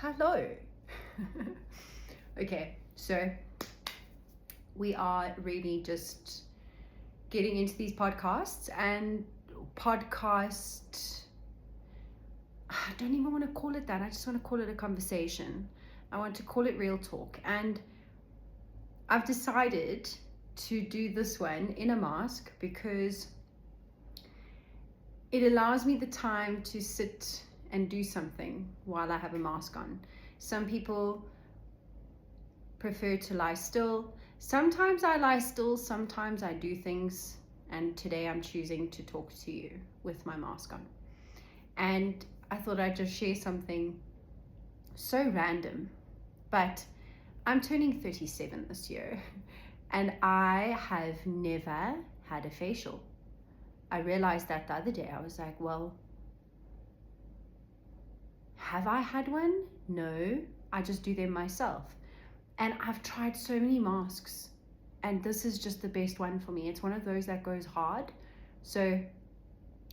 Hello. Okay, so we are really just getting into these podcasts and I don't even want to call it that. I just want to call it a conversation. I want to call it real talk. And I've decided to do this one in a mask because it allows me the time to sit and do something while I have a mask on. Some people prefer to lie still. Sometimes I lie still, sometimes I do things, and today I'm choosing to talk to you with my mask on. And I thought I'd just share something so random, but I'm turning 37 this year and I have never had a facial. I realized that the other day. I was like, well, have I had one? No, I just do them myself. And I've tried so many masks and this is just the best one for me. It's one of those that goes hard. So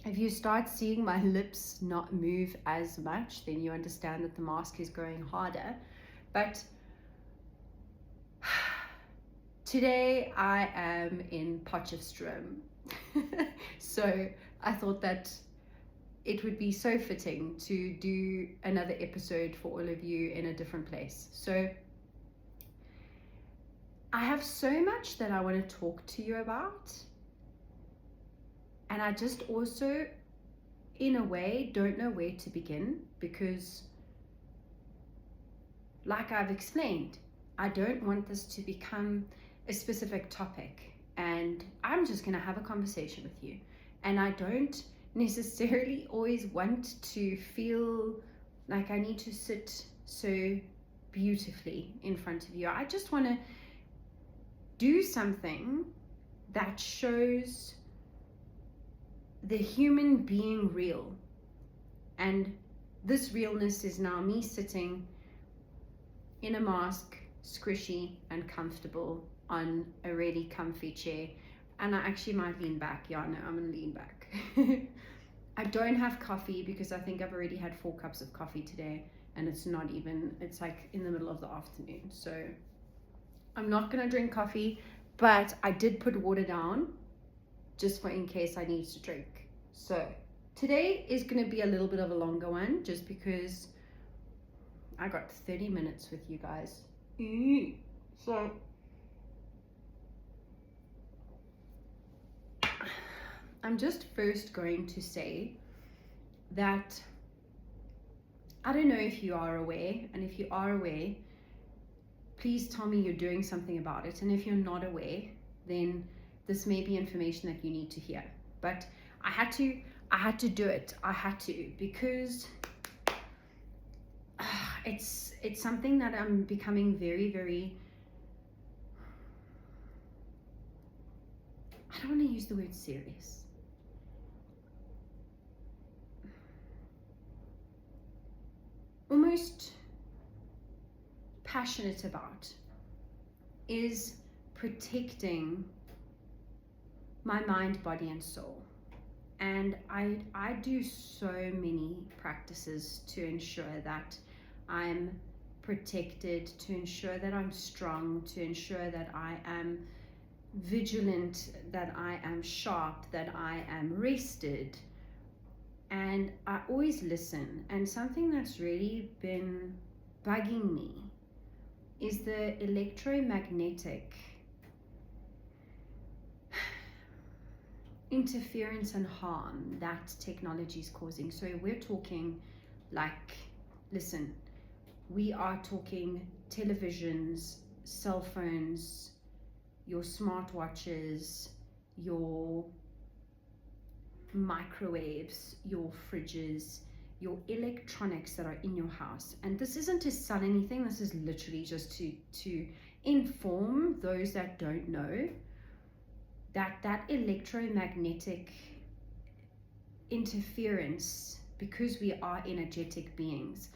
if you start seeing my lips not move as much, then you understand that the mask is going harder. But today I am in Potchefstroom. So I thought that it would be so fitting to do another episode for all of you in a different place. So I have so much that I want to talk to you about. And I just also, in a way, don't know where to begin because, like I've explained, I don't want this to become a specific topic. And I'm just going to have a conversation with you. And I don't necessarily always want to feel like I need to sit so beautifully in front of you. I just want to do something that shows the human being real. And this realness is now me sitting in a mask, squishy and comfortable on a really comfy chair. And I actually might lean back. Yeah, no, I'm gonna lean back. I don't have coffee because I think I've already had 4 cups of coffee today and it's like in the middle of the afternoon. So I'm not gonna drink coffee, but I did put water down just for in case I need to drink. So today is gonna be a little bit of a longer one just because I got 30 minutes with you guys. So I'm just first going to say that I don't know if you are aware, and if you are aware, please tell me you're doing something about it. And if you're not aware, then this may be information that you need to hear. But I had to do it. I had to because it's something that I'm becoming very, very, I don't want to use the word serious. Almost passionate about is protecting my mind, body and soul. And I do so many practices to ensure that I'm protected, to ensure that I'm strong, to ensure that I am vigilant, that I am sharp, that I am rested. And I always listen. And something that's really been bugging me is the electromagnetic interference and harm that technology is causing. So we're talking like, listen, we are talking televisions, cell phones, your smartwatches, your microwaves, your fridges, your electronics that are in your house. And this isn't to sell anything, this is literally just to inform those that don't know that electromagnetic interference, because we are energetic beings,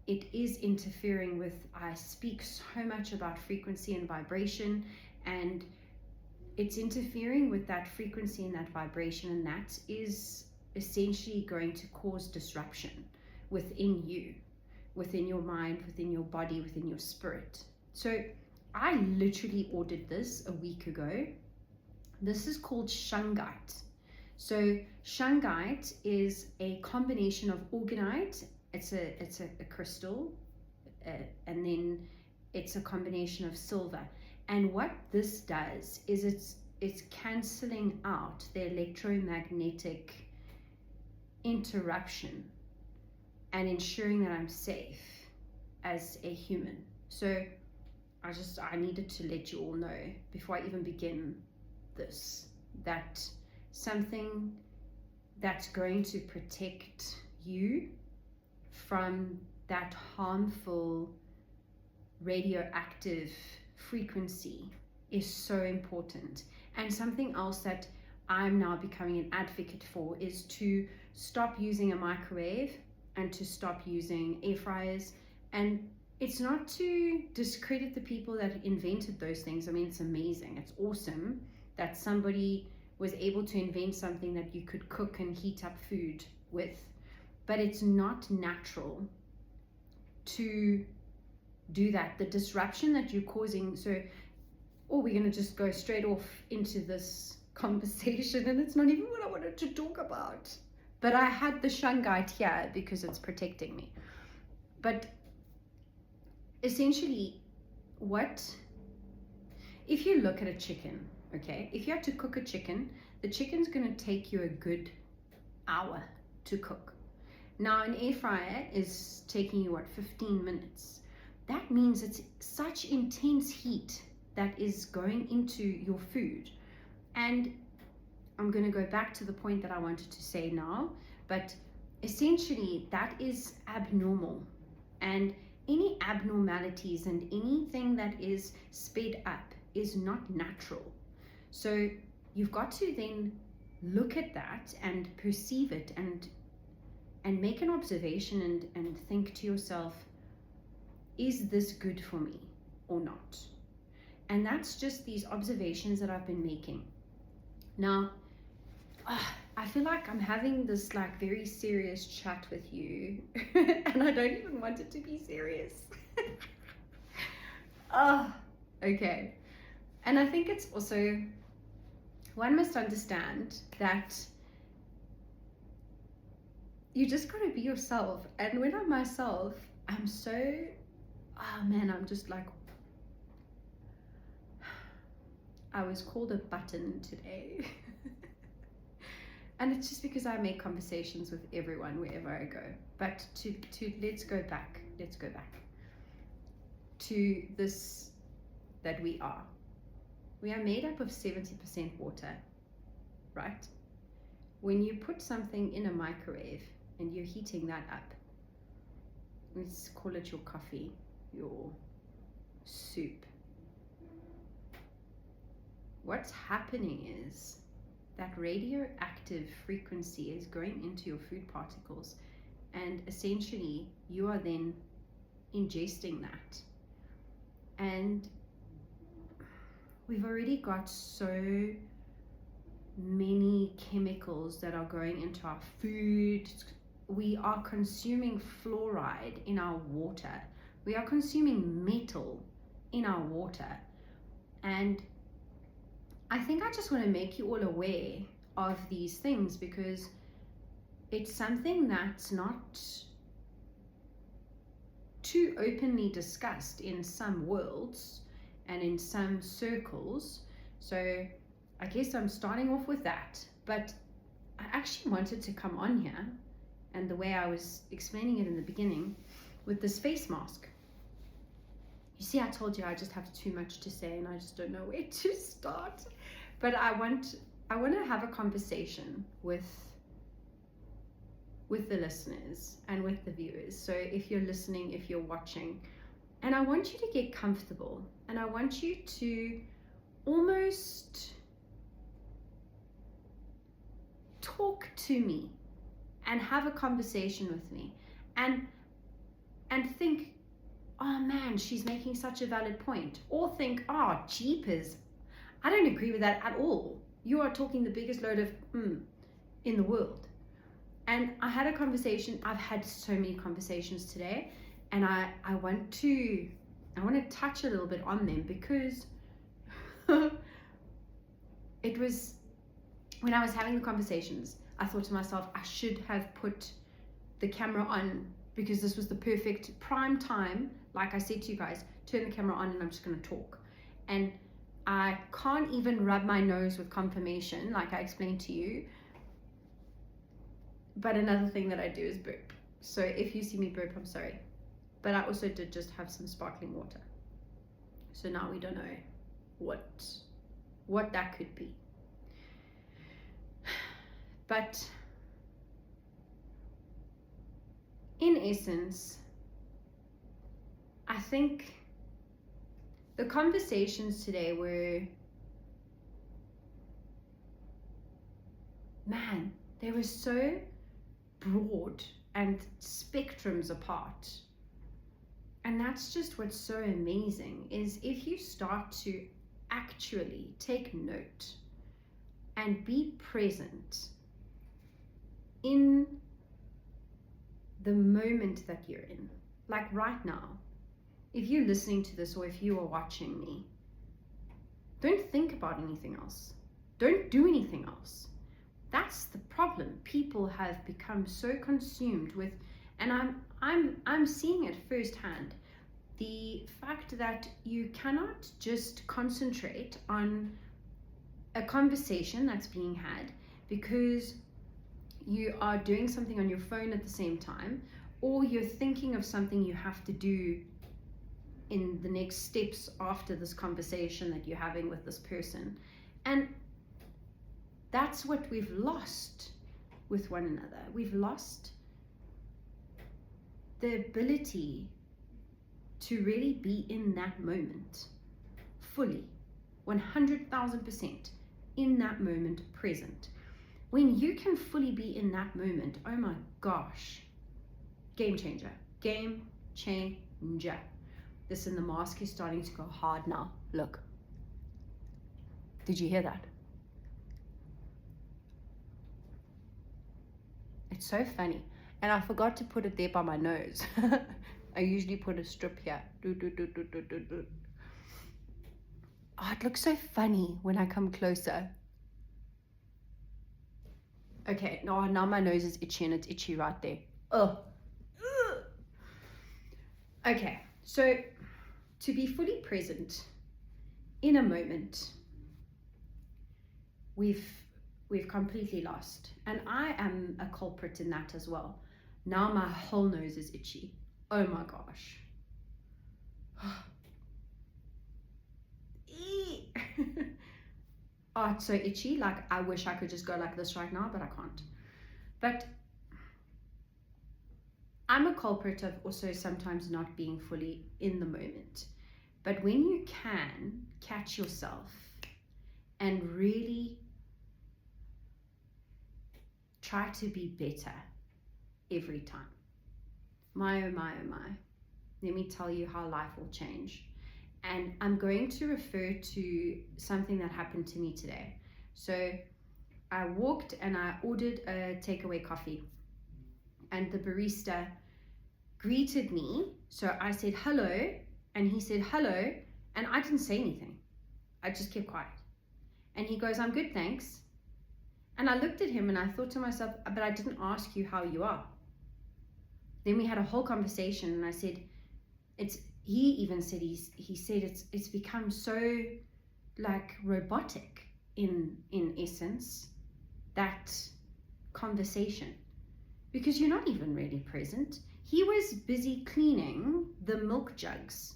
it is interfering with, I speak so much about frequency and vibration, and it's interfering with that frequency and that vibration, and that is essentially going to cause disruption within you. within your mind, within your body, within your spirit. So I literally ordered this a week ago. This is called shungite. So shungite is a combination of orgonite. It's a crystal, and then it's a combination of silver. And what this does is it's cancelling out the electromagnetic interruption and ensuring that I'm safe as a human. So I needed to let you all know before I even begin this, that something that's going to protect you from that harmful radioactive frequency is so important. And something else that I'm now becoming an advocate for is to stop using a microwave and to stop using air fryers. And it's not to discredit the people that invented those things. I mean, it's amazing. It's awesome that somebody was able to invent something that you could cook and heat up food with. But it's not natural to do that. The disruption that you're causing. So, we're going to just go straight off into this conversation, and it's not even what I wanted to talk about. But I had the shungite here because it's protecting me. But essentially, if you look at a chicken, okay, if you had to cook a chicken, the chicken's going to take you a good hour to cook. Now, an air fryer is taking you, 15 minutes. That means it's such intense heat that is going into your food. And I'm going to go back to the point that I wanted to say now, but essentially that is abnormal. And any abnormalities and anything that is sped up is not natural. So you've got to then look at that and perceive it and make an observation and think to yourself, is this good for me or not? And that's just these observations that I've been making. Now, I feel like I'm having this very serious chat with you and I don't even want it to be serious. Okay. And I think it's also, one must understand that you just got to be yourself. And when I'm myself, I'm so, I'm just I was called a button today. And it's just because I make conversations with everyone wherever I go. But let's go back to this, that we are made up of 70% water, right? When you put something in a microwave and you're heating that up, let's call it your coffee, your soup, what's happening is that radioactive frequency is going into your food particles, and essentially you are then ingesting that. And we've already got so many chemicals that are going into our food. We are consuming fluoride in our water. We are consuming metal in our water. And I think I just want to make you all aware of these things, because it's something that's not too openly discussed in some worlds and in some circles. So I guess I'm starting off with that. But I actually wanted to come on here, and the way I was explaining it in the beginning, with this face mask. You see, I told you I just have too much to say and I just don't know where to start. But I want to have a conversation with the listeners and with the viewers. So if you're listening, if you're watching, and I want you to get comfortable, and I want you to almost talk to me and have a conversation with me and think, oh man, she's making such a valid point. Or think, oh, jeepers, I don't agree with that at all. You are talking the biggest load of in the world. And I had a conversation. I've had so many conversations today, And I want to touch a little bit on them, because it was, when I was having the conversations, I thought to myself, I should have put the camera on, because this was the perfect prime time. Like I said to you guys, turn the camera on and I'm just going to talk. And I can't even rub my nose with confirmation, like I explained to you. But another thing that I do is burp. So if you see me burp, I'm sorry. But I also did just have some sparkling water. So now we don't know what that could be. But in essence, I think the conversations today were, man, they were so broad and spectrums apart. And that's just what's so amazing, is if you start to actually take note and be present in the moment that you're in. Like right now, if you're listening to this or if you are watching me, don't think about anything else. Don't do anything else. That's the problem. People have become so consumed with, and I'm seeing it firsthand, the fact that you cannot just concentrate on a conversation that's being had because you are doing something on your phone at the same time, or you're thinking of something you have to do in the next steps after this conversation that you're having with this person. And that's what we've lost with one another. We've lost the ability to really be in that moment fully, 100,000% in that moment, present. When you can fully be in that moment, oh my gosh, game changer, game changer. Listen, the mask is starting to go hard now. Look. Did you hear that? It's so funny. And I forgot to put it there by my nose. I usually put a strip here. Oh, it looks so funny when I come closer. Okay, no, now my nose is itchy, and it's itchy right there. Oh. Okay, so to be fully present in a moment, we've completely lost. And I am a culprit in that as well. Now my whole nose is itchy. Oh my gosh. Oh, it's so itchy. Like, I wish I could just go like this right now, but I can't. But I'm a culprit of also sometimes not being fully in the moment. But when you can catch yourself and really try to be better every time, my oh my oh my, let me tell you how life will change. And I'm going to refer to something that happened to me today. So I walked and I ordered a takeaway coffee, and the barista greeted me. So I said hello, and he said hello, and I didn't say anything. I just kept quiet. And he goes, I'm good, thanks. And I looked at him and I thought to myself, but I didn't ask you how you are. Then we had a whole conversation, and I said, he even said, he said it's become so like robotic in essence, that conversation, because you're not even really present. He was busy cleaning the milk jugs.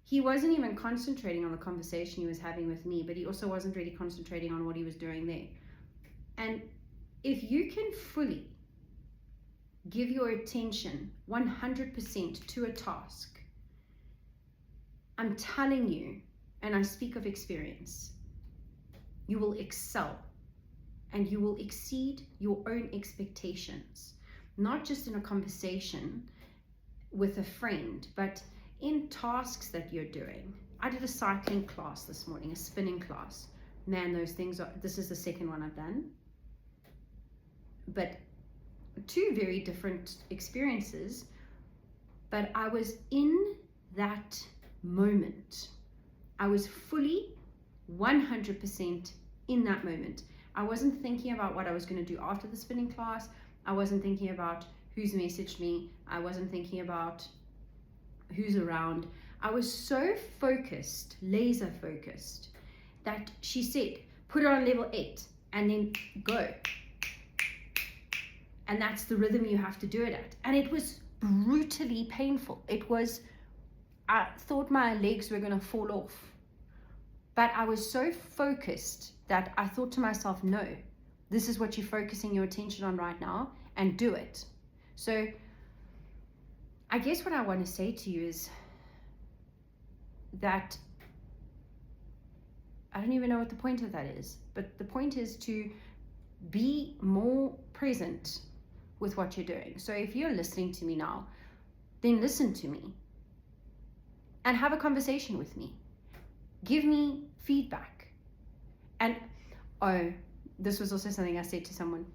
He wasn't even concentrating on the conversation he was having with me, but he also wasn't really concentrating on what he was doing there. And if you can fully give your attention 100% to a task, I'm telling you, and I speak of experience, you will excel and you will exceed your own expectations, not just in a conversation with a friend, but in tasks that you're doing. I did a cycling class this morning, a spinning class. Man, those things are, this is the second one I've done. But two very different experiences. but I was in that moment. I was fully 100% in that moment. I wasn't thinking about what I was going to do after the spinning class. I wasn't thinking about who's messaged me. I wasn't thinking about who's around. I was so focused, laser focused, that she said, put it on level 8 and then go. And that's the rhythm you have to do it at. And it was brutally painful. I thought my legs were going to fall off. But I was so focused that I thought to myself, no, this is what you're focusing your attention on right now, and do it. So I guess what I want to say to you is that I don't even know what the point of that is, but the point is to be more present with what you're doing. So if you're listening to me now, then listen to me and have a conversation with me. Give me feedback. And this was also something I said to someone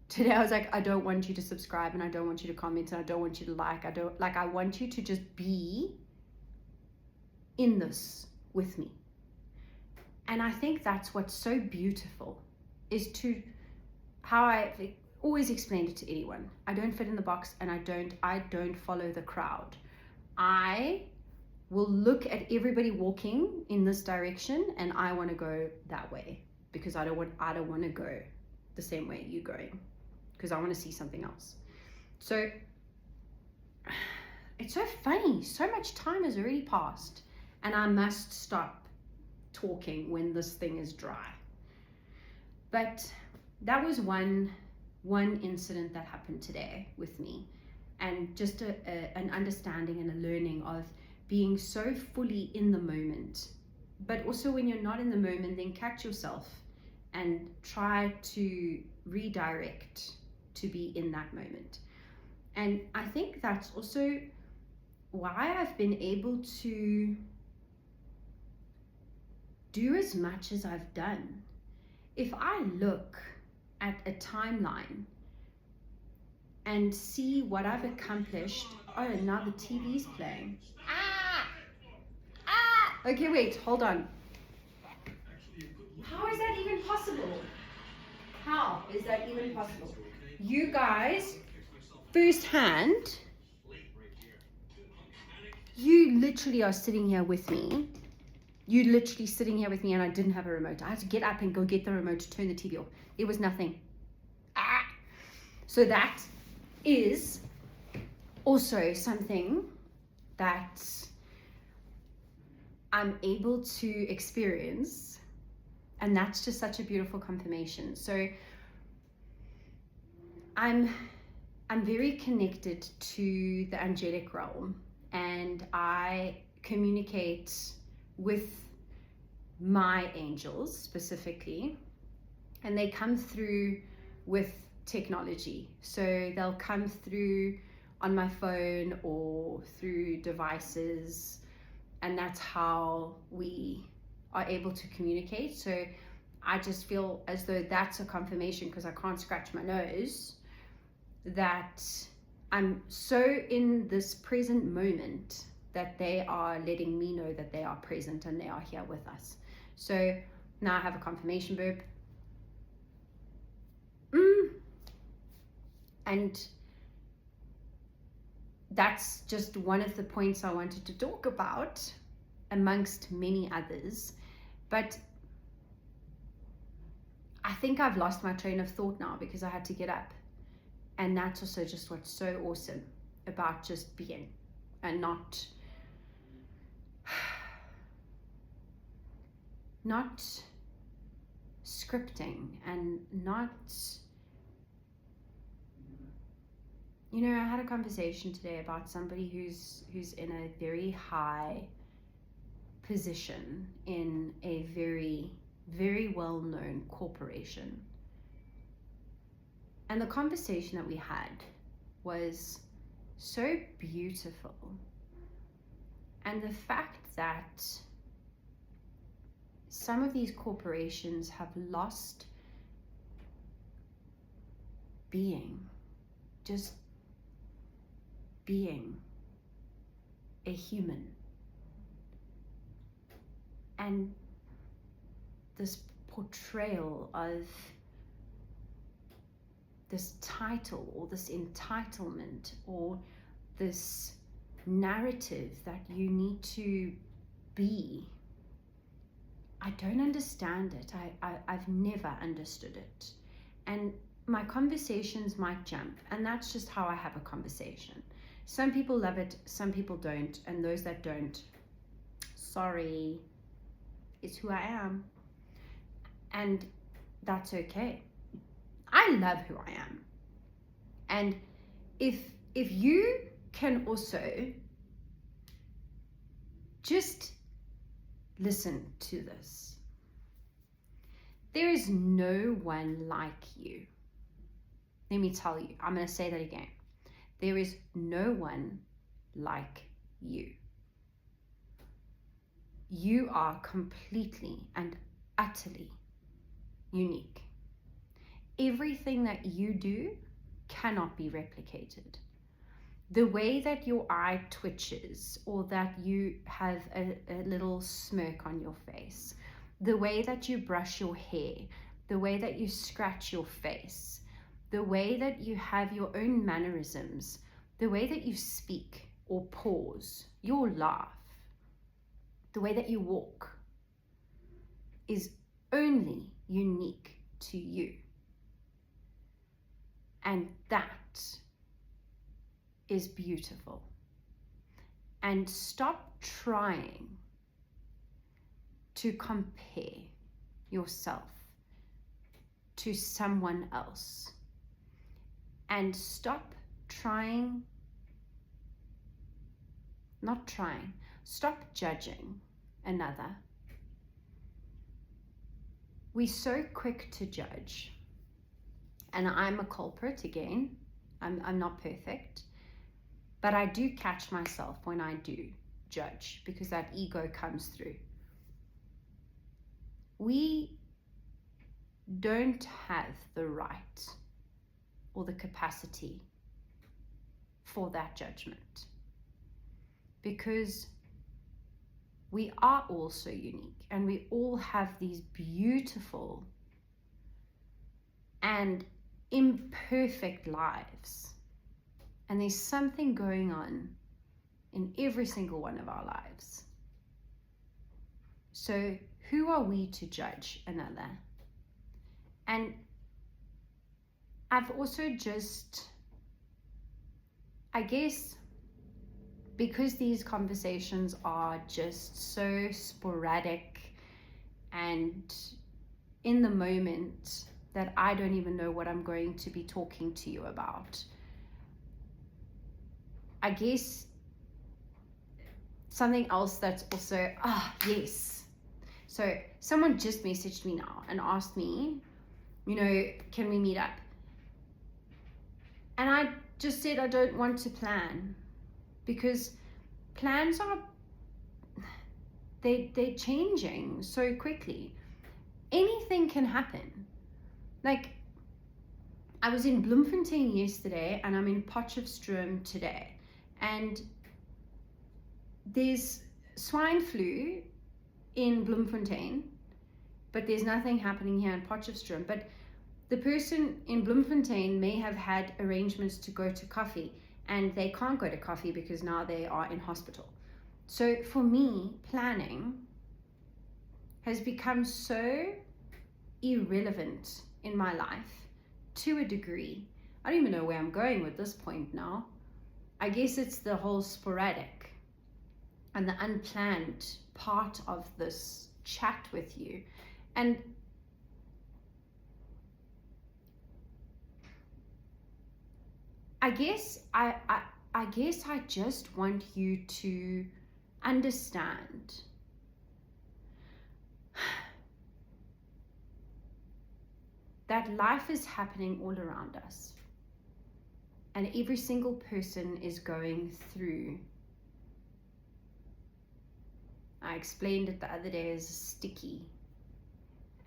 today. I was like, I don't want you to subscribe, and I don't want you to comment, and I don't want you to like. I want you to just be in this with me. And I think that's what's so beautiful, is to how I always explained it to anyone. I don't fit in the box, and I don't follow the crowd. I will look at everybody walking in this direction, and I want to go that way because I don't want to go the same way you're going, because I want to see something else. So it's so funny. So much time has already passed, and I must stop talking when this thing is dry. But that was one incident that happened today with me, and just an understanding and a learning of being so fully in the moment. But also, when you're not in the moment, then catch yourself and try to redirect to be in that moment. And I think that's also why I've been able to do as much as I've done. If I look at a timeline and see what I've accomplished. Oh, now the TV's playing. Okay, wait, hold on. How is that even possible? How is that even possible? You guys, firsthand, you literally are sitting here with me. You literally sitting here with me, and I didn't have a remote. I had to get up and go get the remote to turn the TV off. It was nothing. So that is also something that I'm able to experience, and that's just such a beautiful confirmation. So I'm very connected to the angelic realm, and I communicate with my angels specifically, and they come through with technology. So they'll come through on my phone or through devices, and that's how we are able to communicate. So I just feel as though that's a confirmation, because I can't scratch my nose, that I'm so in this present moment that they are letting me know that they are present and they are here with us. So now I have a confirmation verb. And that's just one of the points I wanted to talk about, amongst many others. But I think I've lost my train of thought now because I had to get up. And that's also just what's so awesome about just being, and not scripting, and not, you know, I had a conversation today about somebody who's in a very high position in a very, very well-known corporation. And the conversation that we had was so beautiful. And the fact that some of these corporations have lost being, just being. a human. And this portrayal of this title or this entitlement or this narrative that you need to be, I don't understand it. I've never understood it. And my conversations might jump, and that's just how I have a conversation. Some people love it, some people don't, and those that don't, sorry, it's who I am. And that's okay. I love who I am. And if you can also just listen to this. There is no one like you. Let me tell you, I'm going to say that again. There is no one like you. You are completely and utterly unique. Everything that you do cannot be replicated. The way that your eye twitches, or that you have a little smirk on your face, the way that you brush your hair, the way that you scratch your face, the way that you have your own mannerisms, the way that you speak or pause, your laugh, the way that you walk is only unique to you. And that is beautiful. And stop trying to compare yourself to someone else. And stop judging another. We're so quick to judge. And I'm a culprit again. I'm not perfect. But I do catch myself when I do judge, because that ego comes through. We don't have the right or the capacity for that judgment, because we are all so unique, and we all have these beautiful and imperfect lives. And there's something going on in every single one of our lives. So who are we to judge another? And I've also just, I guess, because these conversations are just so sporadic and in the moment that I don't even know what I'm going to be talking to you about, I guess something else that's also, yes. So someone just messaged me now and asked me, can we meet up? And I just said I don't want to plan, because plans they're changing so quickly. Anything can happen. Like, I was in Bloemfontein yesterday and I'm in Potchefstroom today. And there's swine flu in Bloemfontein, but there's nothing happening here in Potchefstroom. But the person in Bloemfontein may have had arrangements to go to coffee, and they can't go to coffee because now they are in hospital. So for me, planning has become so irrelevant in my life to a degree. I don't even know where I'm going with this point now. I guess it's the whole sporadic and the unplanned part of this chat with you. And I guess I just want you to understand that life is happening all around us. And every single person is going through, I explained it the other day, as sticky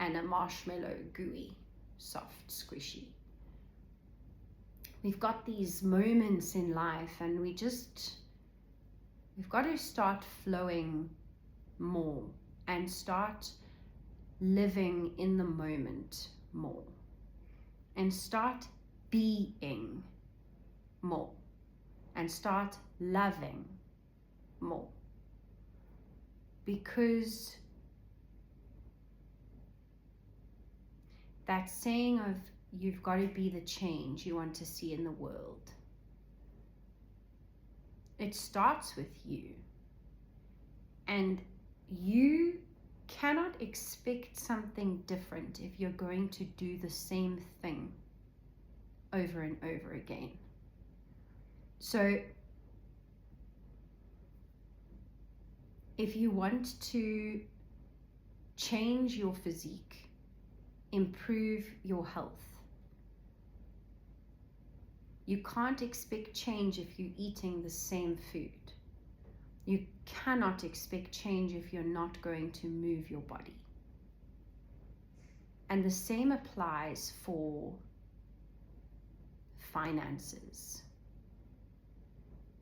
and a marshmallow, gooey, soft, squishy. We've got these moments in life and we just we've got to start flowing more and start living in the moment more and start being more and start loving more, because that saying of you've got to be the change you want to see in the world, it starts with you, and you cannot expect something different if you're going to do the same thing over and over again. So if you want to change your physique, improve your health, you can't expect change if you're eating the same food. You cannot expect change if you're not going to move your body. And the same applies for finances.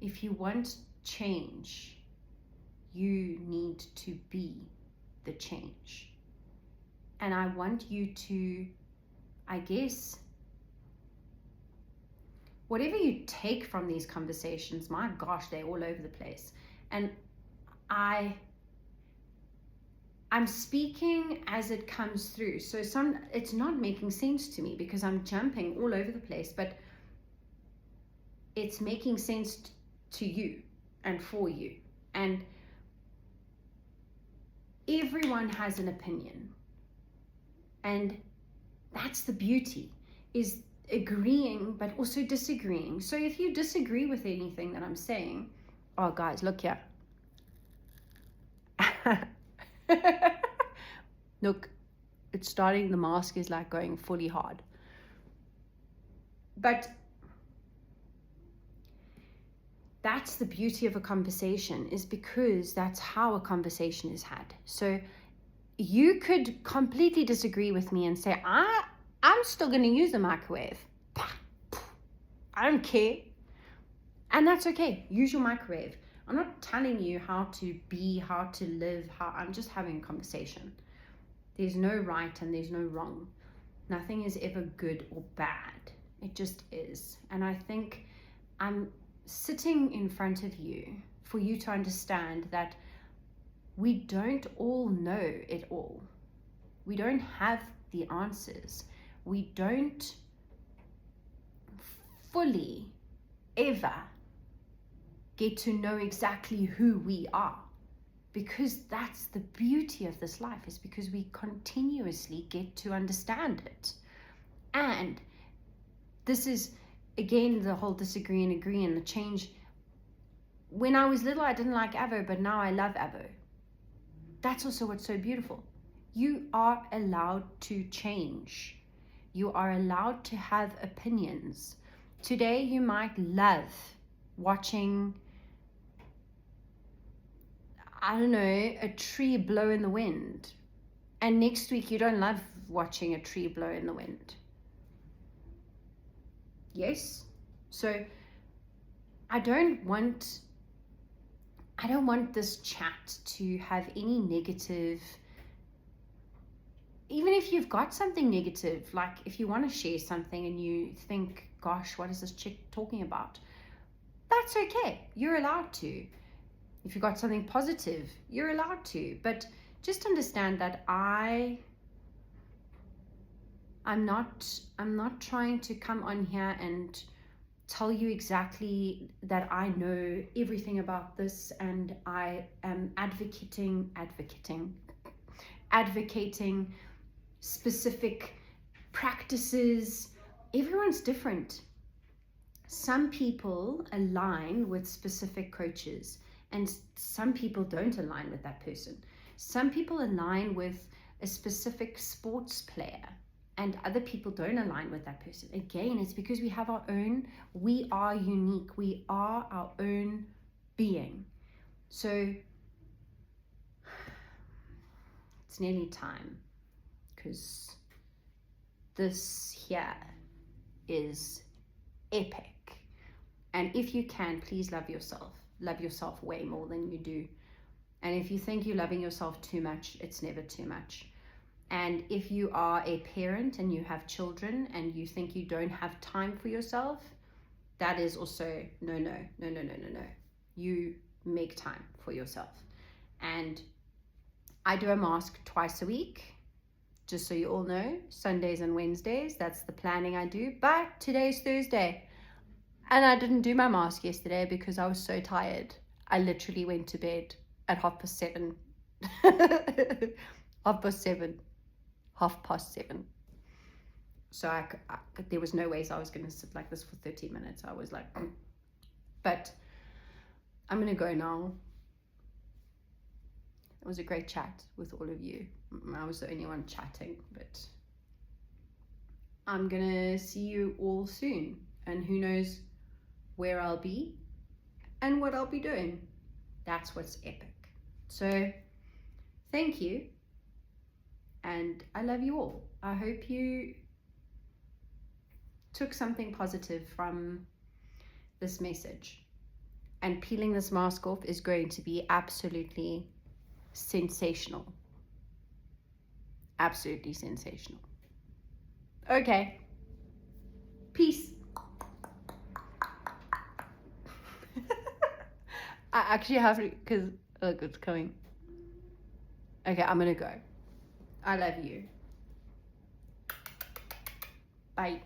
If you want change, you need to be the change. And I want you to, I guess, whatever you take from these conversations, my gosh, they're all over the place. And I'm speaking as it comes through. So it's not making sense to me because I'm jumping all over the place, but it's making sense to you and for you. And everyone has an opinion. And that's the beauty, is agreeing but also disagreeing. So if you disagree with anything that I'm saying, oh guys, look here. Look, it's starting, the mask is like going fully hard. But that's the beauty of a conversation, is because that's how a conversation is had. So you could completely disagree with me and say, I'm still going to use the microwave. I don't care. And that's okay. Use your microwave. I'm not telling you how to be, how to live, I'm just having a conversation. There's no right and there's no wrong. Nothing is ever good or bad. It just is. And I think I'm sitting in front of you for you to understand that we don't all know it all. We don't have the answers. We don't fully ever get to know exactly who we are, because that's the beauty of this life, is because we continuously get to understand it. And this is, again, the whole disagree and agree and the change. When I was little, I didn't like Avo, but now I love Avo. That's also what's so beautiful. You are allowed to change. You are allowed to have opinions. Today, you might love watching, I don't know, a tree blow in the wind. And next week, you don't love watching a tree blow in the wind. Yes? So I don't want this chat to have any negative, even if you've got something negative, like if you want to share something and you think, gosh, what is this chick talking about? That's okay. You're allowed to. If you've got something positive, you're allowed to. But just understand that I'm not trying to come on here and tell you exactly that I know everything about this, and I am advocating specific practices. Everyone's different. Some people align with specific coaches, and some people don't align with that person. Some people align with a specific sports player, and other people don't align with that person. Again, it's because we have our own, we are unique, we are our own being. So it's nearly time, because this here is epic. And if you can, please love yourself. love yourself way more than you do. And if you think you're loving yourself too much, it's never too much. And if you are a parent and you have children and you think you don't have time for yourself, that is also no. You make time for yourself. And I do a mask twice a week, just so you all know, Sundays and Wednesdays. That's the planning I do. But today's Thursday, and I didn't do my mask yesterday because I was so tired. I literally went to bed at 7:30. 7:30. So there was no ways I was going to sit like this for 30 minutes. I was like, But I'm going to go now. It was a great chat with all of you. I was the only one chatting, but I'm going to see you all soon. And who knows where I'll be and what I'll be doing. That's what's epic. So thank you. And I love you all. I hope you took something positive from this message. And peeling this mask off is going to be absolutely sensational. Absolutely sensational. Okay. Peace. I actually have to, because look, it's coming. Okay, I'm gonna go. I love you. Bye.